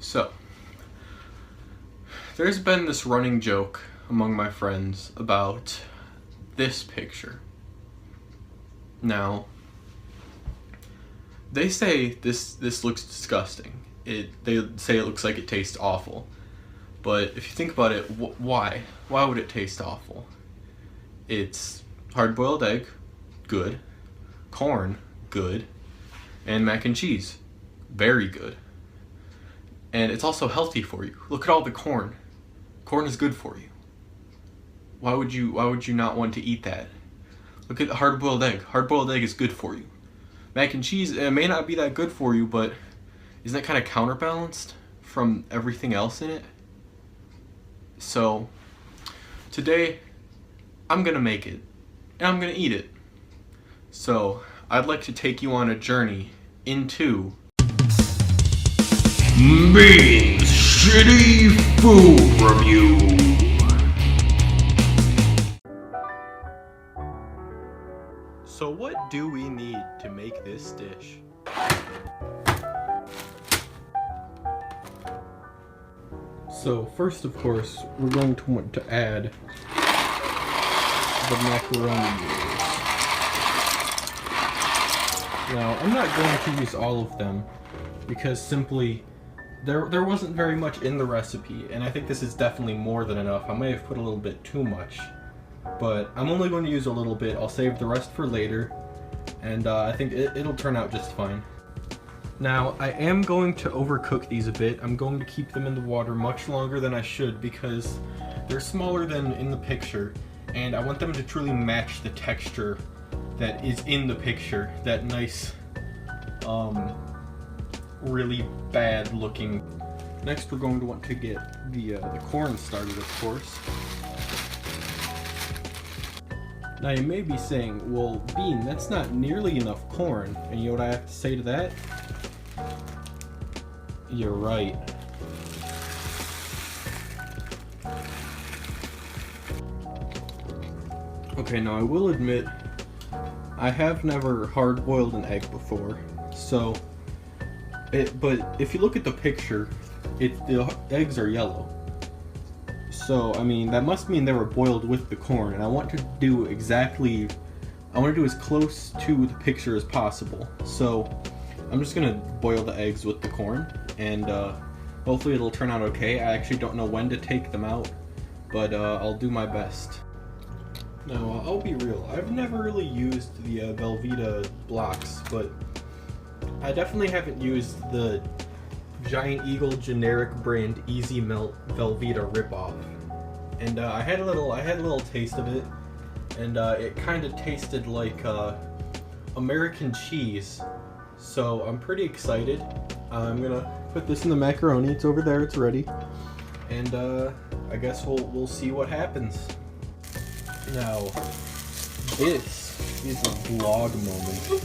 So, there's been this running joke among my friends about this picture. Now, they say this looks disgusting. They say it looks like it tastes awful. But if you think about it, why? Why would it taste awful? It's hard-boiled egg, good. Corn, good. And mac and cheese, very good. And it's also healthy for you. Look at all the corn. Corn is good for you. Why would you not want to eat that? Look at the hard-boiled egg. Hard-boiled egg is good for you. Mac and cheese, it may not be that good for you, but isn't that kind of counterbalanced from everything else in it? So, today, I'm gonna make it, and I'm gonna eat it. So, I'd like to take you on a journey into Bean's Shitty Food Review. So what do we need to make this dish? So first, of course, we're going to want to add the macaroni noodles. Now, I'm not going to use all of them because simply there wasn't very much in the recipe, and I think this is definitely more than enough. I may have put a little bit too much, but I'm only going to use a little bit. I'll save the rest for later, and I think it'll turn out just fine. Now, I am going to overcook these a bit. I'm going to keep them in the water much longer than I should because they're smaller than in the picture, and I want them to truly match the texture that is in the picture. That nice, really bad looking. Next, we're going to want to get the corn started, of course. Now you may be saying, well, Bean, that's not nearly enough corn. And you know what I have to say to that? You're right. Okay, now I will admit, I have never hard-boiled an egg before, so but if you look at the picture, the eggs are yellow. So, I mean, that must mean they were boiled with the corn, and I want to do as close to the picture as possible. So, I'm just gonna boil the eggs with the corn, and hopefully it'll turn out okay. I actually don't know when to take them out, but I'll do my best. Now, I'll be real, I've never really used the Velveeta blocks, but I definitely haven't used the Giant Eagle generic brand Easy Melt Velveeta ripoff. And I had a little taste of it, and it kind of tasted like American cheese. So I'm pretty excited. I'm gonna put this in the macaroni. It's over there. It's ready. And I guess we'll see what happens. Now, this is a vlog moment.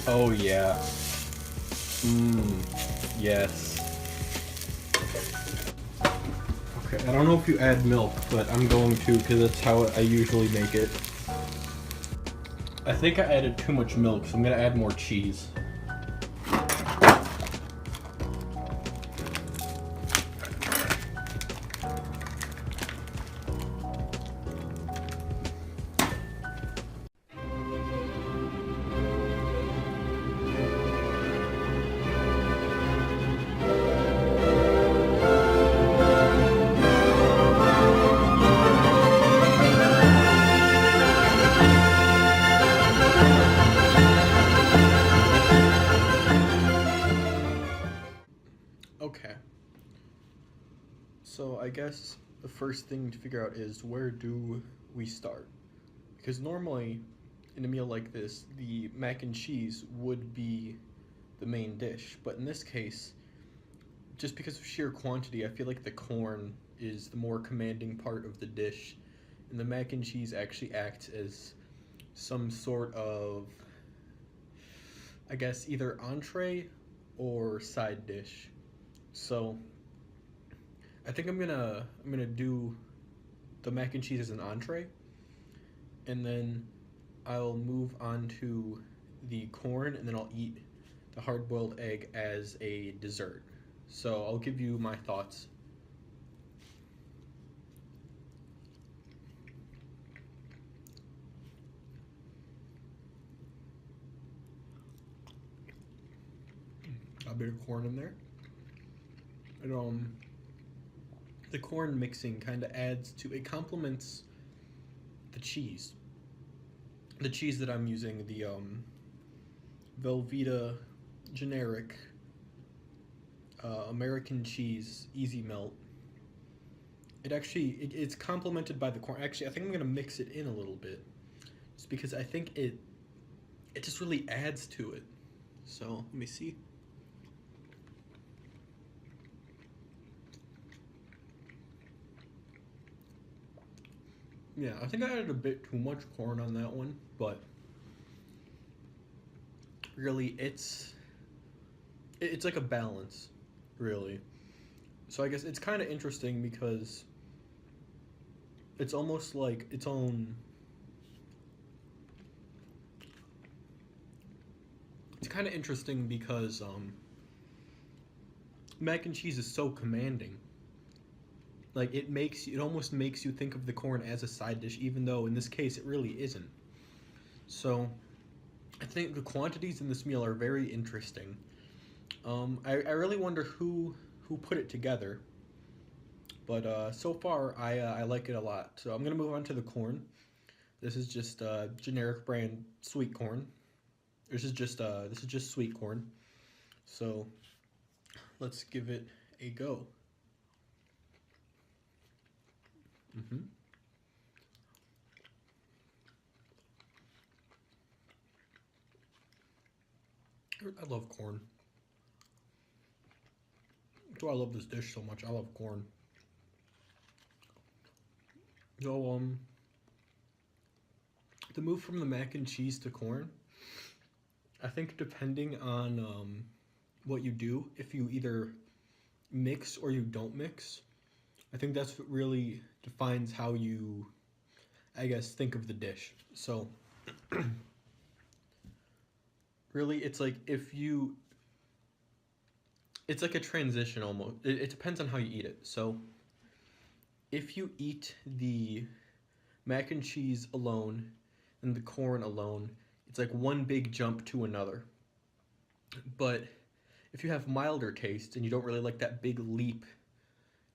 Oh yeah. Yes. Okay, I don't know if you add milk, but I'm going to because that's how I usually make it. I think I added too much milk, so I'm gonna add more cheese. Okay. So I guess the first thing to figure out is where do we start? Because normally in a meal like this, the mac and cheese would be the main dish, but in this case, just because of sheer quantity, I feel like the corn is the more commanding part of the dish, and the mac and cheese actually acts as some sort of, I guess, either entree or side dish. So I think I'm gonna do the mac and cheese as an entree, and then I'll move on to the corn, and then I'll eat the hard-boiled egg as a dessert. So I'll give you my thoughts. A bit of corn in there. And the corn mixing kind of adds to, it complements the cheese. The cheese that I'm using, the Velveeta generic American cheese easy melt. It's complemented by the corn. Actually, I think I'm gonna mix it in a little bit, just because I think it just really adds to it. So let me see. Yeah, I think I added a bit too much corn on that one, but really it's like a balance, really. So I guess it's kind of interesting because it's almost like its own. It's kind of interesting because mac and cheese is so commanding. Like it almost makes you think of the corn as a side dish, even though in this case it really isn't. So I think the quantities in this meal are very interesting. I really wonder who put it together, but so far I like it a lot. So I'm gonna move on to the corn. This is just generic brand sweet corn. This is just sweet corn. So let's give it a go. I love corn. That's why I love this dish so much. I love corn. So the move from the mac and cheese to corn, I think depending on what you do, if you either mix or you don't mix, I think that's what really defines how you, I guess, think of the dish. So really, it's like it's like a transition almost. It depends on how you eat it. So if you eat the mac and cheese alone and the corn alone, it's like one big jump to another. But if you have milder taste and you don't really like that big leap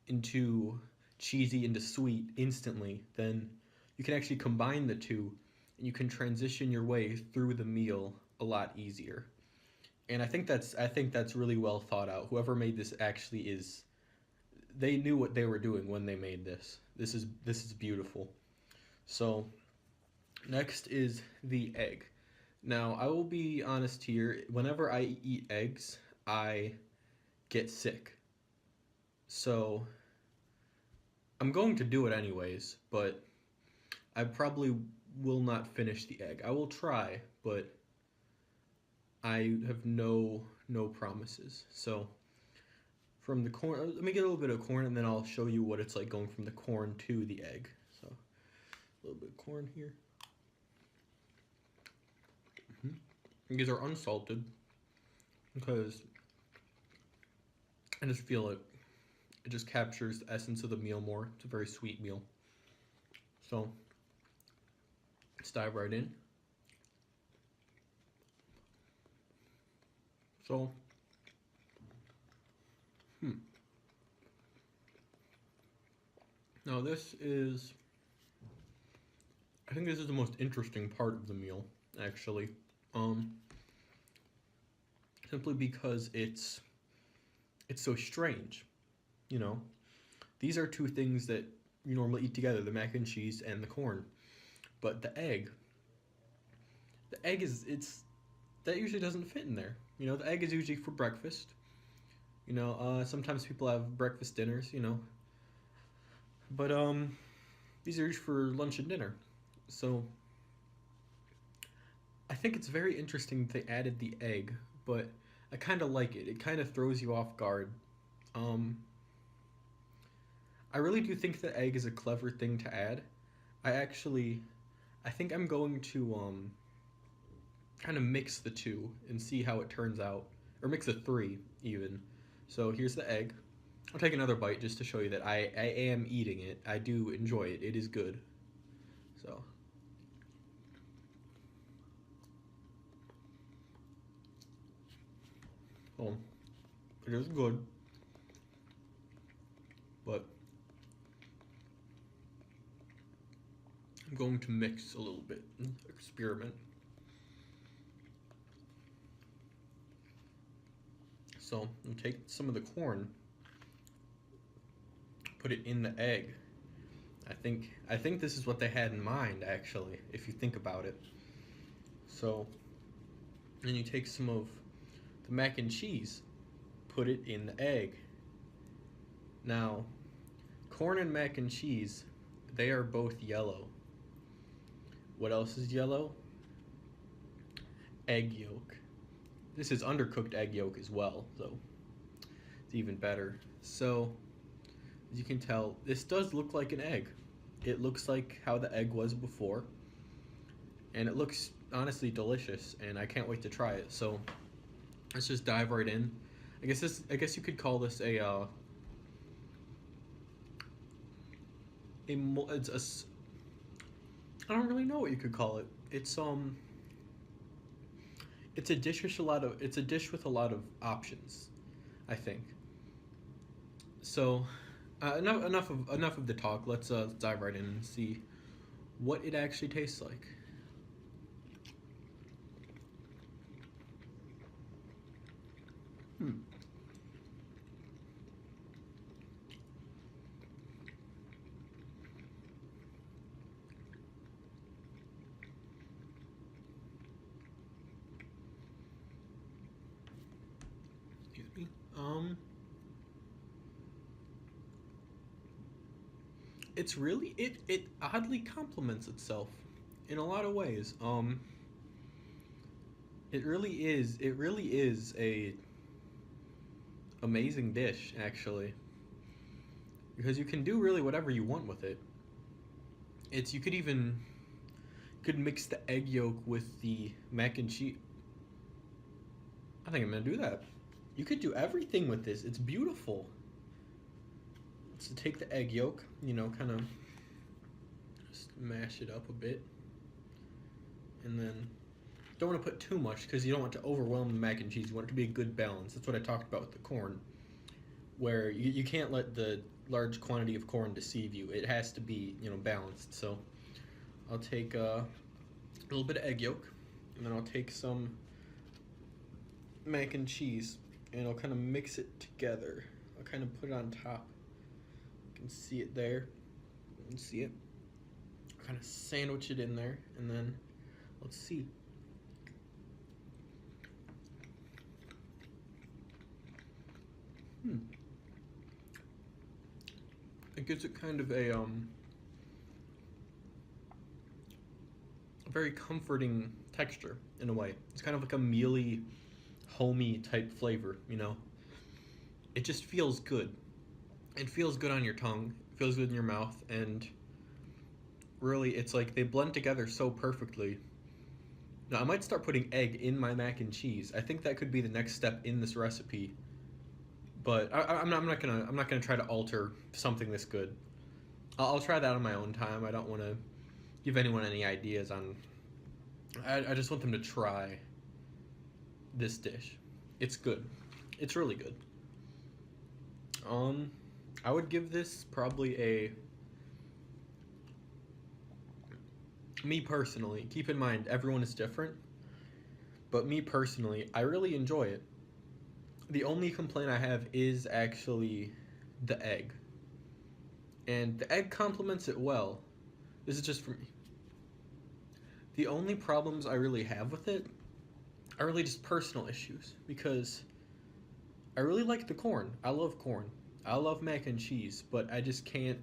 into cheesy into sweet instantly, then you can actually combine the two and you can transition your way through the meal a lot easier. And I think that's really well thought out. Whoever made this actually is, they knew what they were doing when they made this. This is beautiful. So next is the egg. Now, I will be honest here, whenever I eat eggs, I get sick. So I'm going to do it anyways, but I probably will not finish the egg. I will try, but I have no promises. So from the corn, let me get a little bit of corn and then I'll show you what it's like going from the corn to the egg. So a little bit of corn here. These are unsalted because I just feel it just captures the essence of the meal more. It's a very sweet meal. So let's dive right in. So now I think this is the most interesting part of the meal, actually. Simply because it's so strange, you know. These are two things that you normally eat together, the mac and cheese and the corn. But the egg that usually doesn't fit in there. You know, the egg is usually for breakfast. You know, sometimes people have breakfast dinners, you know. But these are usually for lunch and dinner. So I think it's very interesting that they added the egg, but I kind of like it. It kind of throws you off guard. I really do think the egg is a clever thing to add. I think I'm going to kind of mix the two and see how it turns out, or mix the three even. So here's the egg. I'll take another bite just to show you that I am eating it. I do enjoy it. It is good. So. Well, it is good. But I'm going to mix a little bit, experiment. So I'll take some of the corn, put it in the egg. I think this is what they had in mind, actually, if you think about it. So then you take some of the mac and cheese, put it in the egg. Now, corn and mac and cheese, they are both yellow. What else is yellow? Egg yolk. This is undercooked egg yolk as well, so it's even better. So, as you can tell, this does look like an egg. It looks like how the egg was before, and it looks honestly delicious, and I can't wait to try it. So, let's just dive right in. I guess you could call this I don't really know what you could call it. It's a dish with a lot of options, I think. So, enough of the talk. Let's dive right in and see what it actually tastes like. Excuse me. It's really it oddly complements itself in a lot of ways. It really is a amazing dish, actually, because you can do really whatever you want with it. You could mix the egg yolk with the mac and cheese. I think I'm gonna do that. You could do everything with this. It's beautiful. So take the egg yolk, kind of just mash it up a bit, and then don't want to put too much because you don't want to overwhelm the mac and cheese. You want it to be a good balance. That's what I talked about with the corn, where you can't let the large quantity of corn deceive you. It has to be, balanced. So I'll take a little bit of egg yolk, and then I'll take some mac and cheese, and I'll kind of mix it together. I'll kind of put it on top. You can see it there. You can see it. I'll kind of sandwich it in there, and then let's see. It gives it kind of a very comforting texture in a way. It's kind of like a mealy, homey type flavor, It just feels good. It feels good on your tongue. It feels good in your mouth, and really, it's like they blend together so perfectly. Now, I might start putting egg in my mac and cheese. I think that could be the next step in this recipe. But I'm not gonna try to alter something this good. I'll try that on my own time. I don't want to give anyone any ideas on. I just want them to try this dish. It's good. It's really good. I would give this probably me personally. Keep in mind, everyone is different. But me personally, I really enjoy it. The only complaint I have is actually the egg. And the egg complements it well. This is just for me. The only problems I really have with it are really just personal issues. Because I really like the corn. I love corn. I love mac and cheese. But I can't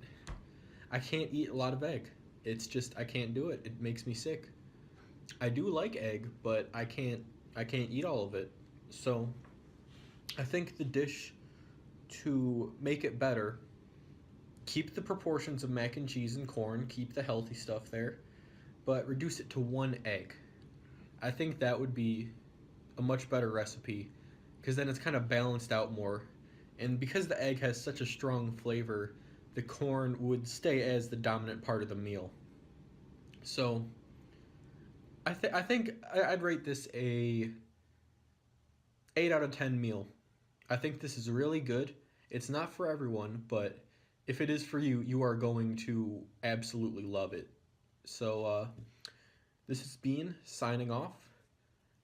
eat a lot of egg. It's just, I can't do it. It makes me sick. I do like egg, but I can't eat all of it. So I think the dish, to make it better, keep the proportions of mac and cheese and corn, keep the healthy stuff there, but reduce it to 1 egg. I think that would be a much better recipe, because then it's kind of balanced out more. And because the egg has such a strong flavor, the corn would stay as the dominant part of the meal. So I think I'd rate this a 8 out of 10 meal. I think this is really good. It's not for everyone, but if it is for you, you are going to absolutely love it. So this is Bean signing off.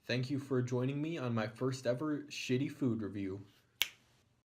Thank you for joining me on my first ever shitty food review.